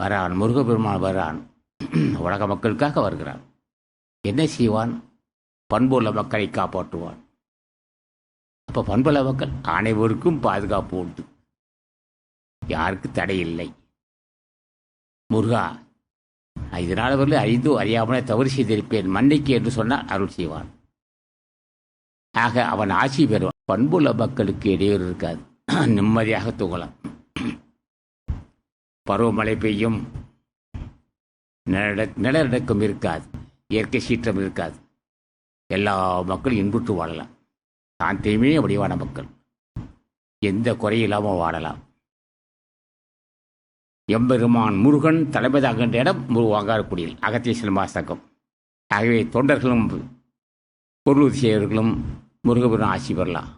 வரான், முருகப்பெருமான் வரான், உலக மக்களுக்காக வருகிறான். என்ன செய்வான்? பண்புள்ள மக்களை காப்பாற்றுவான். அப்போ பண்புள்ள மக்கள் அனைவருக்கும் பாதுகாப்பு உண்டு, யாருக்கு தடை இல்லை. முருகா, இதனால் அவர்கள் அறிந்தோ அறியாமலே தவறு செய்திருப்பேன், மன்னிக்கு என்று சொன்னால் அருள் செய்வான். ஆக அவன் ஆட்சி பெறுவான். பண்புள்ள மக்களுக்கு இடையூறு இருக்காது, நிம்மதியாக தூங்கலாம். பருவமழை பெய்யும், நிலநடுக்கம் இருக்காது, இயற்கை சீற்றம் இருக்காது. எல்லா மக்களும் இன்புற்று வாழலாம். சாந்தியுமே வடிவான மக்கள் எந்த குறையில்லாமல் வாழலாம். எம்பெருமான் முருகன் தலைமை தாங்கின்ற இடம் வாங்காரக்குடியில் அகத்திய சிலம்பாசகம். ஆகவே தொண்டர்களும் பொருளுதவியர்களும் முருகபெருமான் ஆட்சி பெறலாம்.